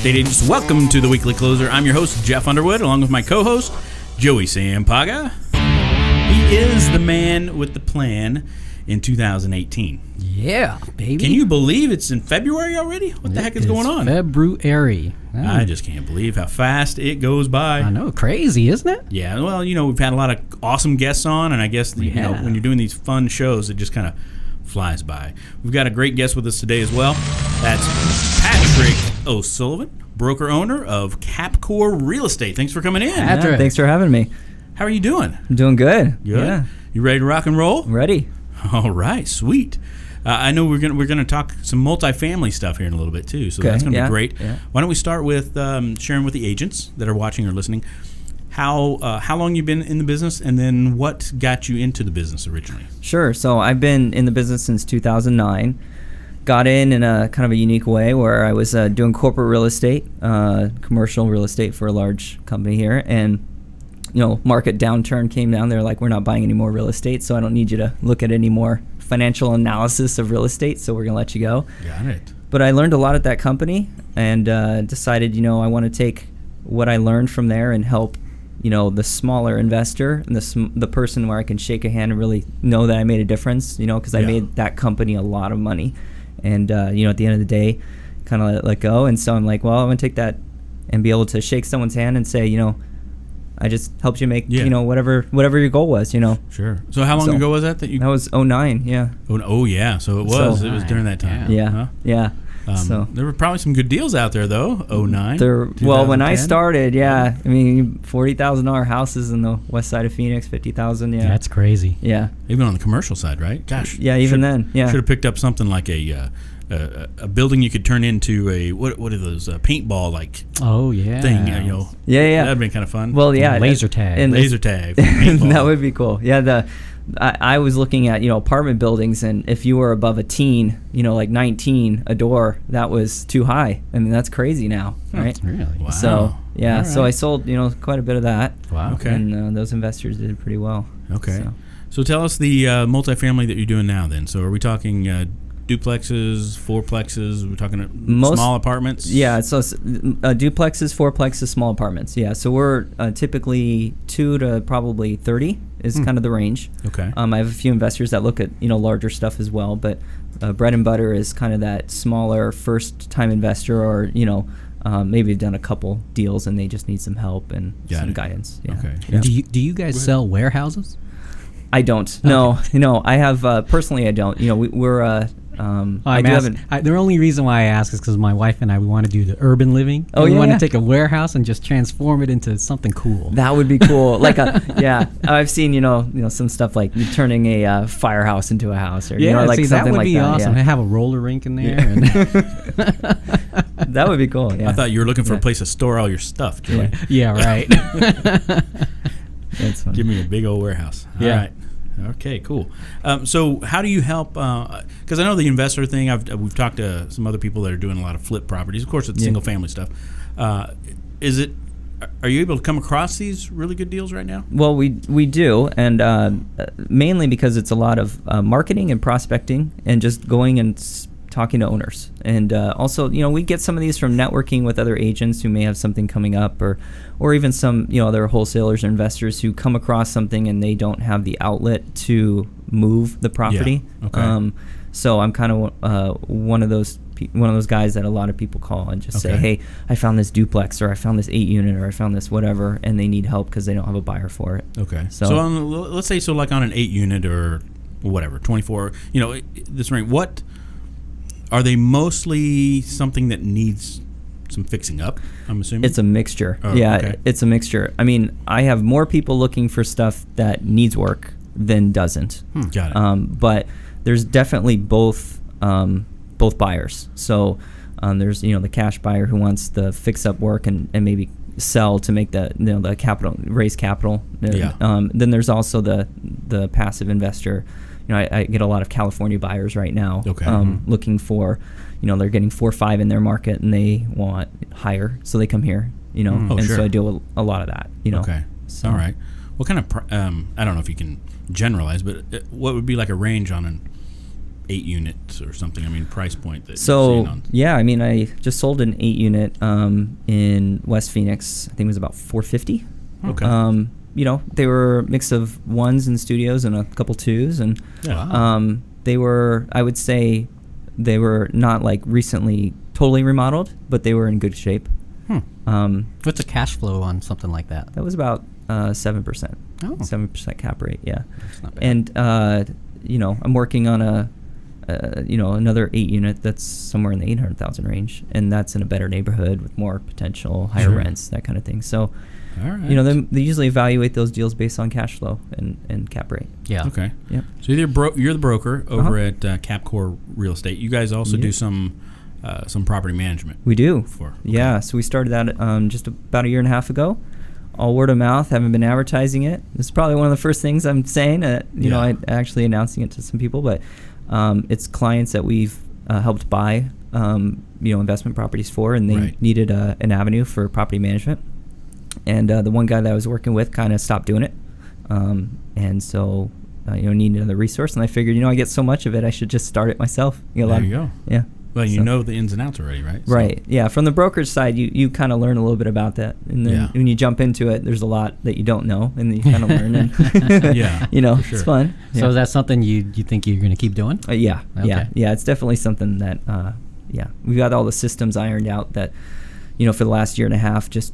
estate agents. Welcome to the Weekly Closer. I'm your host, Jeff Underwood, along with my co-host, Joey Sampaga. He is the man with the plan in 2018. Yeah, baby. Can you believe it's in February already? What the heck is going on? February. I just can't believe how fast it goes by. I know, crazy, isn't it? Yeah, well, we've had a lot of awesome guests on, and I guess when you're doing these fun shows, it just kind of flies by. We've got a great guest with us today as well. That's Patrick O'Sullivan, broker-owner of Capcore Real Estate. Thanks for coming in. Patrick. Yeah, thanks for having me. How are you doing? I'm doing good. Good? Yeah. You ready to rock and roll? I'm ready. All right, sweet. I know we're gonna talk some multifamily stuff here in a little bit too, so that's gonna be great. Yeah. Why don't we start with sharing with the agents that are watching or listening how long you've been in the business, and then what got you into the business originally? Sure. So I've been in the business since 2009. Got in a kind of a unique way where I was doing corporate real estate, commercial real estate for a large company here, and market downturn came down. They're like, we're not buying any more real estate, so I don't need you to look at any more financial analysis of real estate, so we're going to let you go. Got it. But I learned a lot at that company and decided, I want to take what I learned from there and help, the smaller investor and the person where I can shake a hand and really know that I made a difference, because I made that company a lot of money. And, at the end of the day, kind of let go. And so I'm like, well, I'm going to take that and be able to shake someone's hand and say, I just helped you make, whatever your goal was, Sure. So how long ago was that you? That was 2009, yeah. Oh, yeah. So it was. It was during that time. Yeah. Huh? Yeah. So there were probably some good deals out there, though. 2009. Well, when I started, I mean, $40,000 houses in the west side of Phoenix, $50,000. Yeah. That's crazy. Yeah. Even on the commercial side, right? Gosh. Yeah, even then. Yeah. Should have picked up something like a building you could turn into a what are those paintball thing? Yeah. That'd be kind of fun. Well, yeah. Laser tag. Laser tag. That would be cool. Yeah. I was looking at apartment buildings, and if you were above a teen, like 19 a door, that was too high. I mean, that's crazy now, right? Really? Wow. So yeah, right. So I sold quite a bit of that. Wow. Okay. And those investors did pretty well. Okay. So tell us the multifamily that you're doing now. Then, so are we talking duplexes, fourplexes? We're talking small apartments. Yeah, so duplexes, fourplexes, small apartments. Yeah, so we're typically 2 to probably 30 is kind of the range. Okay. I have a few investors that look at larger stuff as well, but bread and butter is kind of that smaller first time investor, or maybe they've done a couple deals and they just need some help and some guidance. Yeah. Okay. Yeah. Do you guys sell warehouses? I don't. No, I have personally. I don't. We're. The only reason why I ask is because my wife and I, we want to do the urban living. Oh, we want to take a warehouse and just transform it into something cool. That would be cool. I've seen some stuff like you turning a firehouse into a house, or that something would like be that. awesome. Yeah. Have a roller rink in there. And that would be cool. Yeah. I thought you were looking for a place to store all your stuff, Joey. Yeah, right. That's fun. Give me a big old warehouse. All right. Okay, cool. So how do you help? Because I know the investor thing. We've talked to some other people that are doing a lot of flip properties. Of course, it's single family stuff. Are you able to come across these really good deals right now? Well, we do, and mainly because it's a lot of marketing and prospecting, and just going and talking to owners. And also, we get some of these from networking with other agents who may have something coming up, or even some, other wholesalers or investors who come across something and they don't have the outlet to move the property. Yeah. Okay. So I'm kind of one of those guys that a lot of people call and just say, hey, I found this duplex, or I found this 8-unit, or I found this whatever, and they need help because they don't have a buyer for it. Okay. So let's say, on an 8-unit or whatever, 24, this range, what are they mostly something that needs some fixing up, I'm assuming? It's a mixture. Okay. It's a mixture. I mean, I have more people looking for stuff that needs work than doesn't. Got it. But there's definitely both buyers. So there's the cash buyer who wants the fix up work and maybe sell to make the capital, raise capital. Then there's also the passive investor. I get a lot of California buyers right now looking for, they're getting 4 or 5 in their market and they want higher, so they come here, So I do a lot of that, Okay. So. All right. What kind of, I don't know if you can generalize, but what would be like a range on 8 units or something? I mean, price point that so you're seeing on. Yeah, I mean, I just sold an 8 unit in West Phoenix. I think it was about $450. Okay. They were a mix of 1s and studios and a couple 2s, and they were, I would say, they were not like recently totally remodeled, but they were in good shape. What's the cash flow on something like that? That was about 7%. Oh. 7% cap rate, yeah. That's not bad. And I'm working on another 8 unit that's somewhere in the 800,000 range, and that's in a better neighborhood with more potential, higher rents, that kind of thing. So, all right. they usually evaluate those deals based on cash flow and cap rate. Yeah. Okay. Yep. So you're the broker over at Capcore Real Estate. You guys also do some property management. We do. Okay. Yeah. So we started that just about a year and a half ago. All word of mouth. Haven't been advertising it. This is probably one of the first things I'm saying. I actually announcing it to some people, but it's clients that we've helped buy investment properties for, and they needed an avenue for property management. And the one guy that I was working with kind of stopped doing it, and so needed another resource. And I figured, I get so much of it, I should just start it myself. There you go. Yeah. Well, you know the ins and outs already, right? Right. Yeah. From the brokerage side, you kind of learn a little bit about that, and then when you jump into it, there's a lot that you don't know, and then you kind of learn. And yeah. It's fun. So is that something you think you're going to keep doing? Yeah. Okay. Yeah. It's definitely something that we've got all the systems ironed out that for the last year and a half, just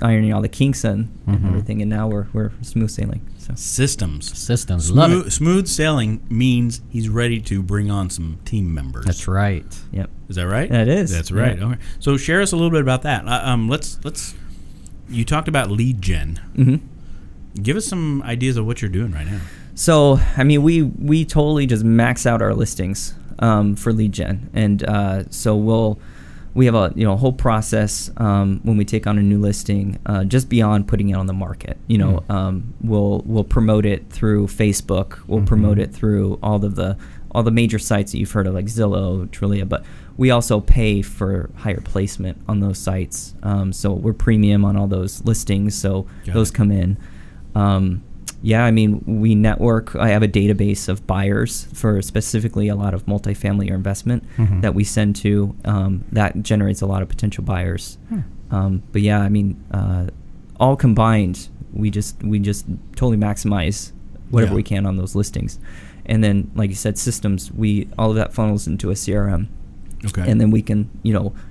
ironing all the kinks and everything, and now we're smooth sailing. So. Systems. Love it. Smooth sailing means he's ready to bring on some team members. That's right. Yep. Is that right? That is. That's right. Yeah. Okay. So share us a little bit about that. Let's. You talked about lead gen. Mm-hmm. Give us some ideas of what you're doing right now. So I mean, we totally just max out our listings for lead gen, and so we have a whole process when we take on a new listing, just beyond putting it on the market. We'll promote it through Facebook. We'll promote it through all the major sites that you've heard of, like Zillow, Trulia. But we also pay for higher placement on those sites. So we're premium on all those listings. So those come in. We network. I have a database of buyers for specifically a lot of multifamily or investment that we send to. That generates a lot of potential buyers. All combined, we just totally maximize whatever we can on those listings. And then, like you said, systems. All of that funnels into a CRM. Okay. And then we can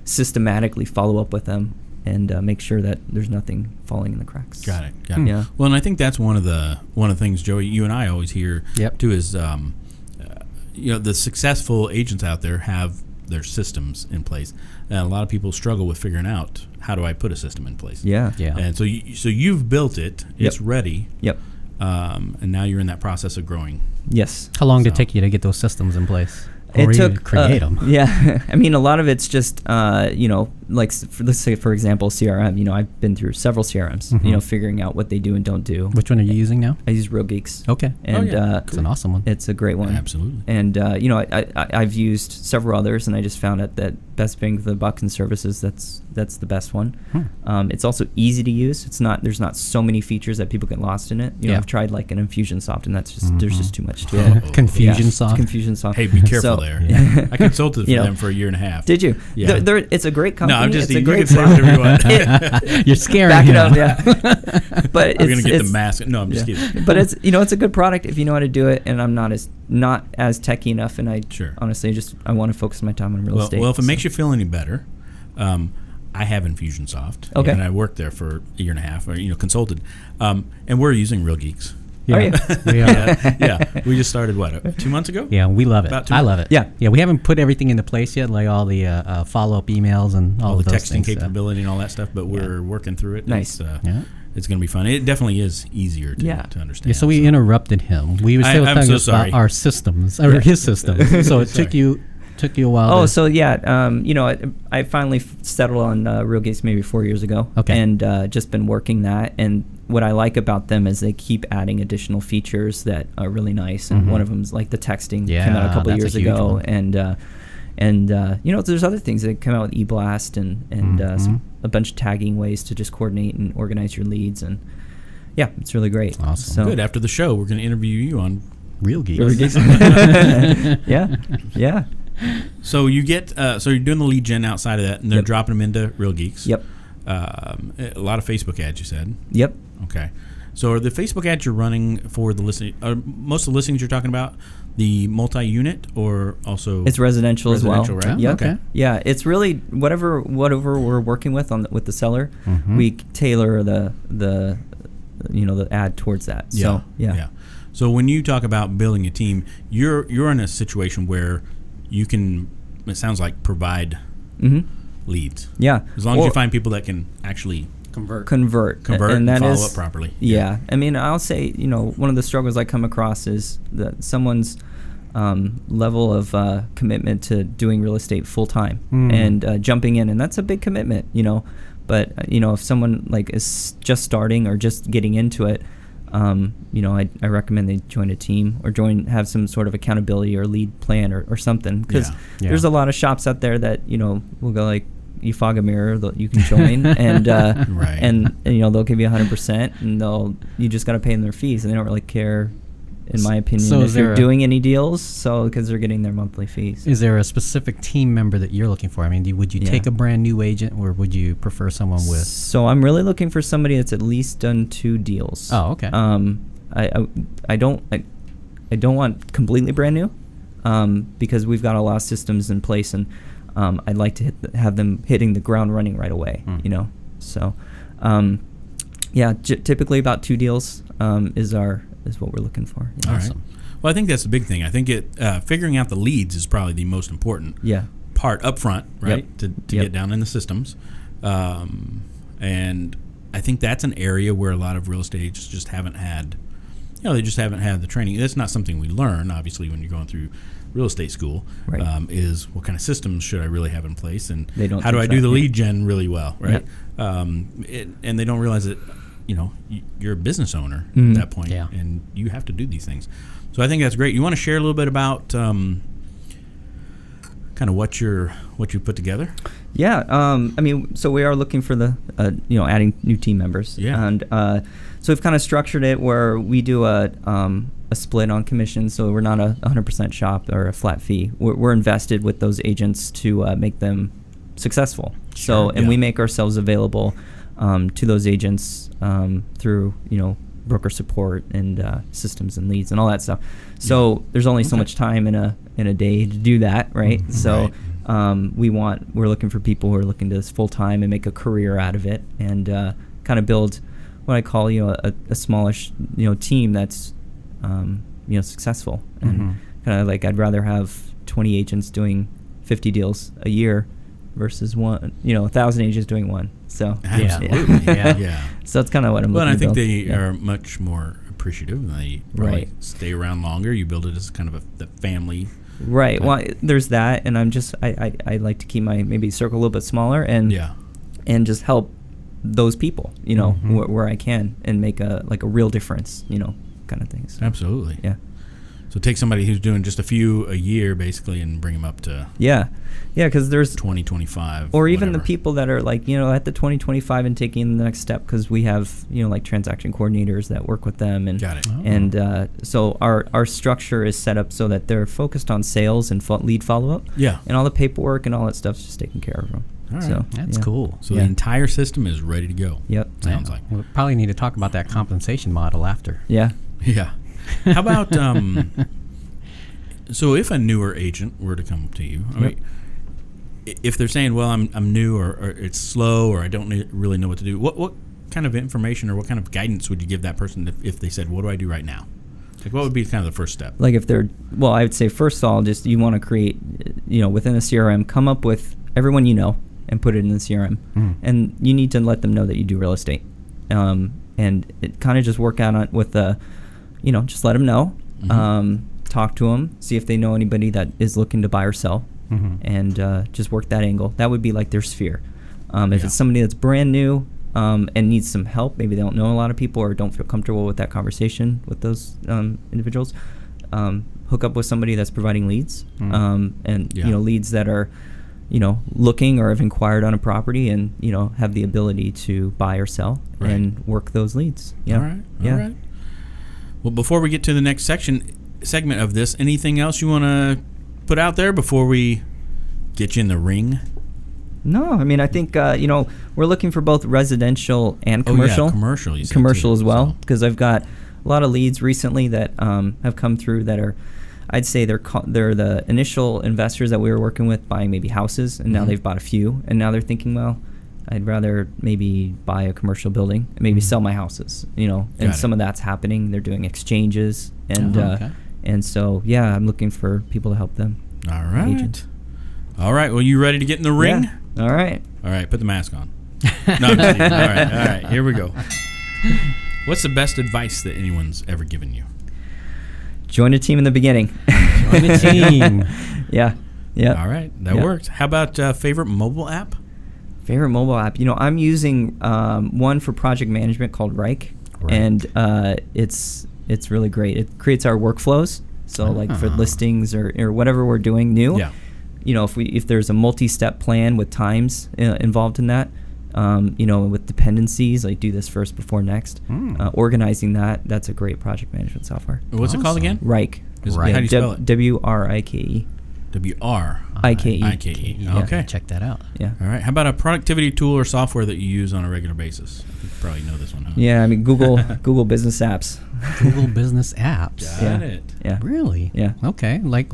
systematically follow up with them and make sure that there's nothing falling in the cracks. Got it. Yeah. Well, and I think that's one of the things, Joey, you and I always hear too is, the successful agents out there have their systems in place, and a lot of people struggle with figuring out, how do I put a system in place? Yeah. And so you've built it. It's ready. Yep. And now you're in that process of growing. Yes. How long did it take you to get those systems in place? It or took even create them. Yeah, I mean, a lot of it's just let's say for example CRM. I've been through several CRMs. Figuring out what they do and don't do. Which one are you using now? I use Real Geeks. Okay, and it's an awesome one. It's a great one. Absolutely. And I've used several others, and I just found out that best bang for the buck in services, that's the best one. It's also easy to use. There's not so many features that people get lost in it. I've tried like an Infusionsoft, and that's just there's just too much to it. Confusionsoft. Confusionsoft. Hey, be careful there. Yeah. I consulted for them for a year and a half. Did you? Yeah. It's a great company. No, I'm just. It's a You great can say whatever you want. You're scaring Back him. it up, yeah. But We're gonna get the mask. No, I'm just kidding. But it's it's a good product if you know how to do it. And I'm not as techy enough. And I honestly I want to focus my time on real estate. Well, if it makes you feel any better, I have Infusionsoft. Okay. And I worked there for a year and a half, or consulted, and we're using Real Geeks. Yeah. Are you? We are. Yeah. We just started 2 months ago? Yeah, we love it. I love it. Yeah. Yeah, we haven't put everything into place yet, like all the follow-up emails and all the of those texting things, capability and all that stuff, but we're working through it. Nice. It's going to be fun. It definitely is easier to understand. Yeah, so we interrupted him. We were still talking about our systems, or his systems. So it took you a while. I finally settled on Real Geeks maybe 4 years ago. Okay. And just been working that. And what I like about them is they keep adding additional features that are really nice. And one of them is like the texting came out a couple of years ago. And there's other things that come out with eBlast and a bunch of tagging ways to just coordinate and organize your leads. And yeah, it's really great. Awesome. So, good. After the show, we're going to interview you on Real Geeks. Yeah. So you get so you're doing the lead gen outside of that, and they're dropping them into Real Geeks. Yep. A lot of Facebook ads, you said. Yep. Okay. So are the Facebook ads you're running for the listing? Are most of the listings you're talking about the multi-unit, or also it's residential as well? Right? Yep. Okay. Yeah, it's really whatever we're working with with the seller, we tailor the ad towards that. So yeah. So when you talk about building a team, you're in a situation where you can, it sounds like, provide leads. Yeah. As long as you find people that can actually convert and that follow up properly. Yeah. I mean, I'll say, one of the struggles I come across is that someone's level of commitment to doing real estate full time and jumping in, and that's a big commitment, But if someone is just starting or just getting into it, I recommend they join a team or have some sort of accountability or lead plan or something, because there's a lot of shops out there that will go like, you fog a mirror, you can join and and they'll give you 100%, and you just got to pay them their fees, and they don't really care, in my opinion, if they're doing any deals, because they're getting their monthly fees. Is there a specific team member that you're looking for? I mean, would you take a brand new agent, or would you prefer someone with? So I'm really looking for somebody that's at least done 2 deals. Oh, okay. I don't want completely brand new, because we've got a lot of systems in place, and I'd like to have them hitting the ground running right away. So typically about 2 deals is what we're looking for. All right. Well, I think that's the big thing. I think figuring out the leads is probably the most important part up front, right? To get down in the systems. And I think that's an area where a lot of real estate agents just haven't had, they just haven't had the training. That's not something we learn, obviously, when you're going through real estate school, is what kind of systems should I really have in place, and how do I do the lead gen really well, right? And they don't realize that, you're a business owner at that point, and you have to do these things. So I think that's great. You want to share a little bit about kind of what you put together? Yeah, I mean, so we are looking for the adding new team members, and so we've kind of structured it where we do a split on commission, so we're not a 100% shop or a flat fee. We're invested with those agents to make them successful. So we make ourselves available to those agents through broker support and systems and leads and all that stuff. So there's only so much time in a day to do that, right? So we're looking for people who are looking to this full time and make a career out of it, and kind of build what I call a smallish team that's successful, and kind of like I'd rather have 20 agents doing 50 deals a year versus 1,000 agents doing 1. So absolutely, So it's kind of what I'm looking. Well, and I think build. they are much more appreciative, and they probably stay around longer. You build it as kind of the family. Right. Well, there's that, and I like to keep my maybe circle a little bit smaller, and just help those people, where I can, and make a real difference, kind of things. Absolutely. Yeah. So take somebody who's doing just a few a year, basically, and bring them up to because there's 2025, or even the people that are at the 2025 and taking the next step, because we have transaction coordinators that work with them, and got it. And so our structure is set up so that they're focused on sales and lead follow up, and all the paperwork and all that stuff's just taken care of them. All right. So that's cool. So the entire system is ready to go. Yep. Sounds like. We'll probably need to talk about that compensation model after. Yeah. How about so if a newer agent were to come to you, I mean, if they're saying, well, I'm new, or it's slow, or I don't really know what to do, what kind of information or what kind of guidance would you give that person if they said, what do I do right now? Like, what would be kind of the first step? Like if they're, well, I would say first of all, just you want to create, within a CRM, come up with everyone and put it in the CRM. And you need to let them know that you do real estate. And it kind of just work out on with just let them know, talk to them, see if they know anybody that is looking to buy or sell, and just work that angle. That would be like their sphere. If it's somebody that's brand new and needs some help, maybe they don't know a lot of people or don't feel comfortable with that conversation with those individuals, hook up with somebody that's providing leads, and leads that are looking or have inquired on a property and have the ability to buy or sell, and work those leads. All right. Well, before we get to the next section, segment of this. Anything else you want to put out there before we get you in the ring? No, I mean, I think, we're looking for both residential and commercial. Oh, yeah, commercial. Commercial as well, because I've got a lot of leads recently that have come through that are, I'd say they're the initial investors that we were working with buying maybe houses, and now they've bought a few, and now they're thinking, well, I'd rather maybe buy a commercial building and maybe sell my houses, and some of that's happening. They're doing exchanges, and and so, yeah, I'm looking for people to help them. All right. Agents. All right. Well, you ready to get in the ring? Yeah. All right. All right. Put the mask on. No, I'm just kidding. All right. Here we go. What's the best advice that anyone's ever given you? Join a team in the beginning. Join a team. Yeah. All right. That works. How about favorite mobile app? Favorite mobile app? I'm using one for project management called Rike. And it's really great. It creates our workflows. So like for listings or whatever we're doing new. Yeah. If there's a multi-step plan with times involved in that, with dependencies, like do this first before next, organizing that's a great project management software. What's it called again? Rike. How do you spell it? WRIKE. WRIKE. Yeah, okay. Check that out. Yeah. All right. How about a productivity tool or software that you use on a regular basis? You probably know this one, huh? Yeah, I mean Google Business Apps. Google Business Apps. Got it. Yeah. Really? Yeah. Okay. Like,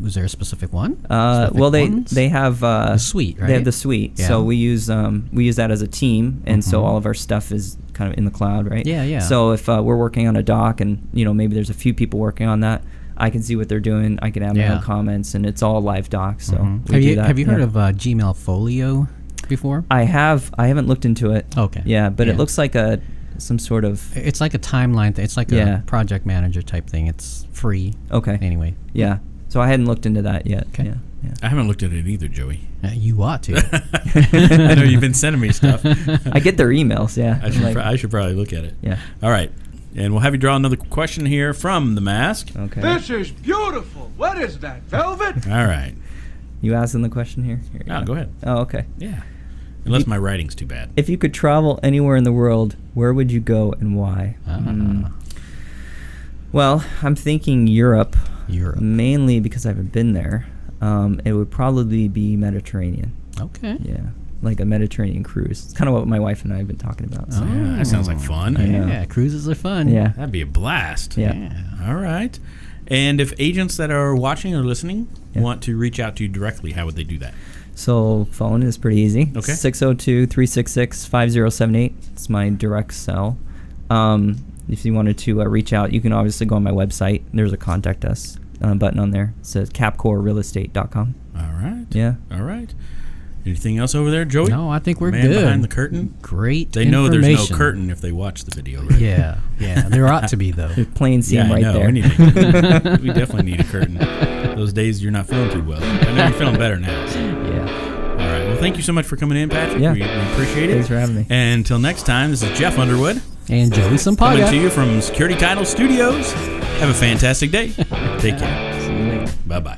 was there a specific one? They have the suite, right? They have the suite. Yeah. So we use that as a team, and so all of our stuff is kind of in the cloud, right? Yeah. So if we're working on a doc, and maybe there's a few people working on that, I can see what they're doing. I can add my own comments, and it's all live doc. So have you heard of Gmail Folio before? I have. I haven't looked into it. Okay. Yeah, but it looks like some sort of. It's like a timeline. It's like a project manager type thing. It's free. Okay. Anyway. Yeah. So I hadn't looked into that yet. Okay. Yeah. I haven't looked at it either, Joey. You ought to. I know you've been sending me stuff. I get their emails. Yeah. I should probably look at it. Yeah. All right. And we'll have you draw another question here from the mask. Okay. This is beautiful. What is that, velvet? All right. You asking the question here? Go ahead. Oh, okay. Yeah. Unless my writing's too bad. If you could travel anywhere in the world, where would you go and why? Well, I'm thinking Europe. Mainly because I haven't been there. It would probably be Mediterranean. Okay. Yeah. Like a Mediterranean cruise. It's kind of what my wife and I have been talking about. So. Yeah, that sounds like fun. Yeah, cruises are fun. Yeah. That'd be a blast. Yeah. All right. And if agents that are watching or listening want to reach out to you directly, how would they do that? So phone is pretty easy. Okay. 602-366-5078. It's my direct cell. If you wanted to reach out, you can obviously go on my website. There's a contact us button on there. It says capcorerealestate.com. All right. Yeah. All right. Anything else over there, Joey? No, I think we're Man good. behind the curtain? Great They know there's no curtain if they watch the video, right? Yeah. There ought to be, though. Plain seeing right there. We definitely need a curtain. Those days you're not feeling too well. I know you're feeling better now. So. Yeah. All right. Well, thank you so much for coming in, Patrick. Yeah. We appreciate it. Thanks for having me. And until next time, this is Jeff Underwood. And Joey Sampaga. Coming to you from Security Title Studios. Have a fantastic day. Take care. See you later. Bye-bye.